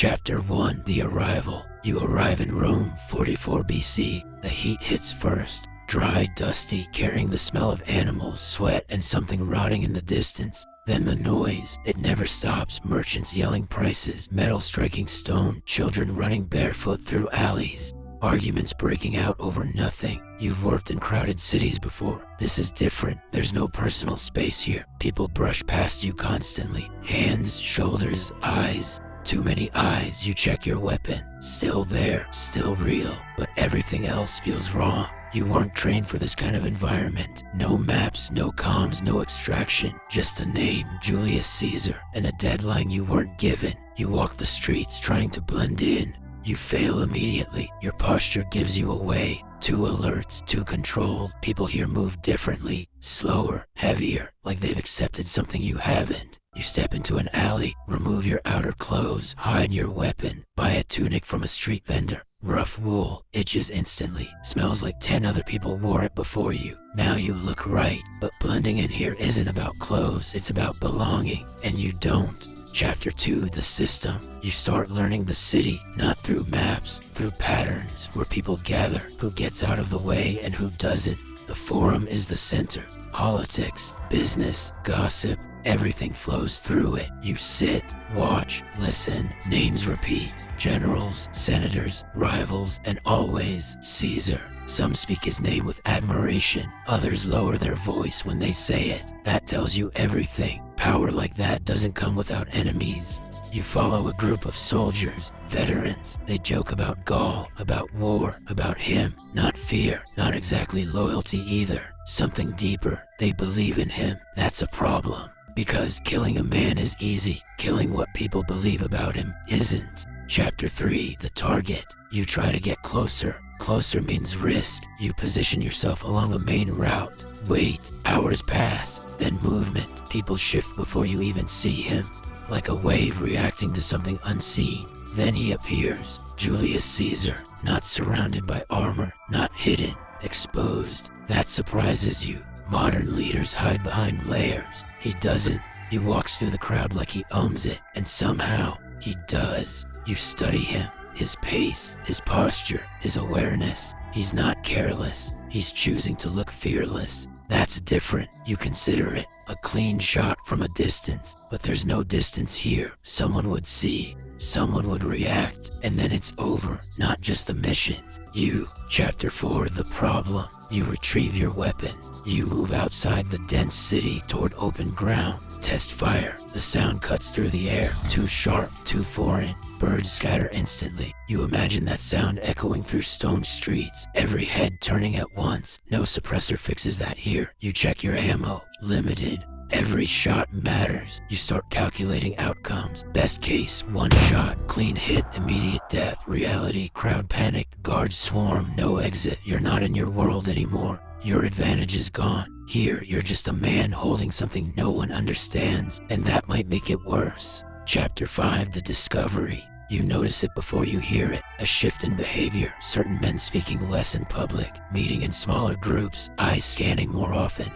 Chapter 1, The Arrival. You arrive in Rome, 44 BC. The heat hits first. Dry, dusty, carrying the smell of animals, sweat, and something rotting in the distance. Then the noise. It never stops. Merchants yelling prices, metal striking stone, children running barefoot through alleys. Arguments breaking out over nothing. You've worked in crowded cities before. This is different. There's no personal space here. People brush past you constantly. Hands, shoulders, eyes. Too many eyes. You check your weapon. Still there, still real, but everything else feels wrong. You weren't trained for this kind of environment. No maps, no comms, no extraction. Just a name, Julius Caesar, and a deadline you weren't given. You walk the streets trying to blend in. You fail immediately. Your posture gives you away. Too alert, too controlled. People here move differently, slower, heavier, like they've accepted something you haven't. You step into an alley, remove your outer clothes, hide your weapon, buy a tunic from a street vendor. Rough wool, itches instantly, smells like 10 other people wore it before you. Now you look right, but blending in here isn't about clothes, it's about belonging, and you don't. Chapter 2, The System. You start learning the city, not through maps, through patterns, where people gather, who gets out of the way and who doesn't. The forum is the center. Politics, business, gossip, everything flows through it. You sit, watch, listen, names repeat. Generals, senators, rivals, and always Caesar. Some speak his name with admiration. Others lower their voice when they say it. That tells you everything. Power like that doesn't come without enemies. You follow a group of soldiers, veterans. They joke about Gaul, about war, about him. Not fear, not exactly loyalty either. Something deeper. They believe in him. That's a problem. Because killing a man is easy. Killing what people believe about him isn't. Chapter 3, The Target. You try to get closer. Closer means risk. You position yourself along a main route. Wait, hours pass, then movement. People shift before you even see him. Like a wave reacting to something unseen. Then he appears. Julius Caesar. Not surrounded by armor, not hidden, exposed. That surprises you. Modern leaders hide behind layers. He doesn't. He walks through the crowd like he owns it, and somehow, he does. You study him, his pace, his posture, his awareness. He's not careless. He's choosing to look fearless. That's different. You consider it a clean shot from a distance, but there's no distance here. Someone would see, someone would react, and then it's over. Not just the mission. You, Chapter 4, The Problem. You retrieve your weapon. You move outside the dense city toward open ground. Test fire. The sound cuts through the air. Too sharp, too foreign. Birds scatter instantly. You imagine that sound echoing through stone streets, every head turning at once. No suppressor fixes that here. You check your ammo. Limited. Every shot matters. You start calculating outcomes. Best case, one shot, clean hit, immediate death. Reality, crowd panic, guards swarm, no exit. You're not in your world anymore. Your advantage is gone. Here, you're just a man holding something no one understands, and that might make it worse. Chapter 5, The Discovery. You notice it before you hear it. A shift in behavior, certain men speaking less in public, meeting in smaller groups, eyes scanning more often.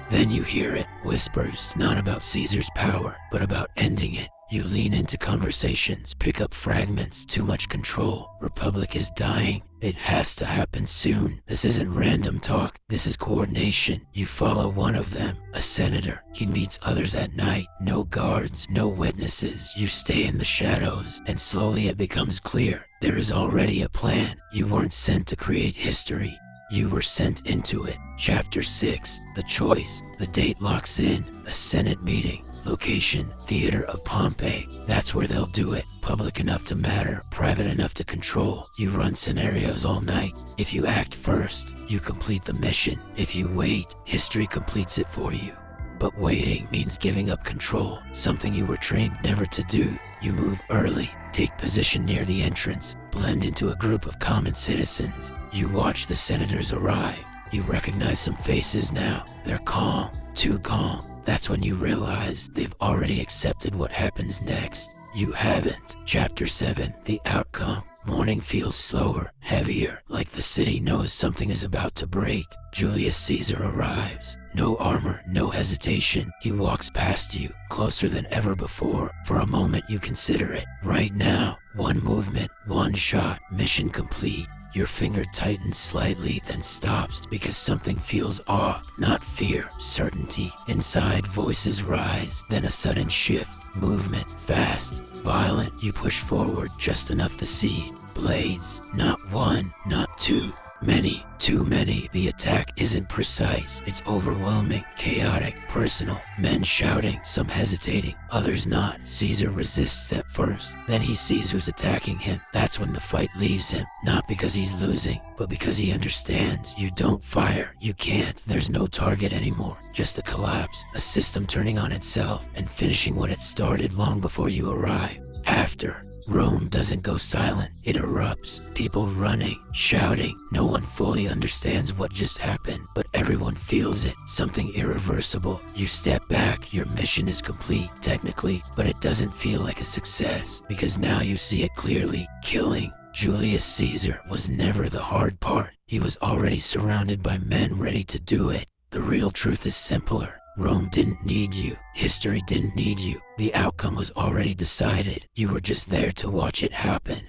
Then you hear it, whispers, not about Caesar's power, but about ending it. You lean into conversations, pick up fragments, too much control. Republic is dying. It has to happen soon. This isn't random talk, this is coordination. You follow one of them, a senator. He meets others at night. No guards, no witnesses. You stay in the shadows, and slowly it becomes clear. There is already a plan. You weren't sent to create history. You were sent into it. Chapter 6, The Choice. The date locks in. A Senate meeting. Location, Theater of Pompey. That's where they'll do it. Public enough to matter, private enough to control. You run scenarios all night. If you act first, you complete the mission. If you wait, history completes it for you. But waiting means giving up control, something you were trained never to do. You move early, take position near the entrance, blend into a group of common citizens. You watch the senators arrive. You recognize some faces now. They're calm, too calm. That's when you realize they've already accepted what happens next. You haven't. Chapter 7, the outcome. Morning feels slower, heavier, like the city knows something is about to break. Julius Caesar arrives. No armor, no hesitation. He walks past you, closer than ever before. For a moment you consider it. Right now, one movement, one shot, mission complete. Your finger tightens slightly, then stops because something feels off. Not fear, certainty. Inside, voices rise, then a sudden shift. Movement, fast, violent. You push forward just enough to see. Blades, not one, not two. Many, too many. The attack isn't precise. It's overwhelming, chaotic, personal. Men shouting, some hesitating, others not. Caesar resists at first. Then he sees who's attacking him. That's when the fight leaves him. Not because he's losing, but because he understands. You don't fire. You can't. There's no target anymore. Just a collapse. A system turning on itself and finishing what it started long before you arrive. After. Rome doesn't go silent, it erupts. People running, shouting. No one fully understands what just happened, but everyone feels it. Something irreversible. You step back, your mission is complete, technically, but it doesn't feel like a success, because now you see it clearly. Killing Julius Caesar was never the hard part. He was already surrounded by men ready to do it. The real truth is simpler. Rome didn't need you. History didn't need you. The outcome was already decided. You were just there to watch it happen.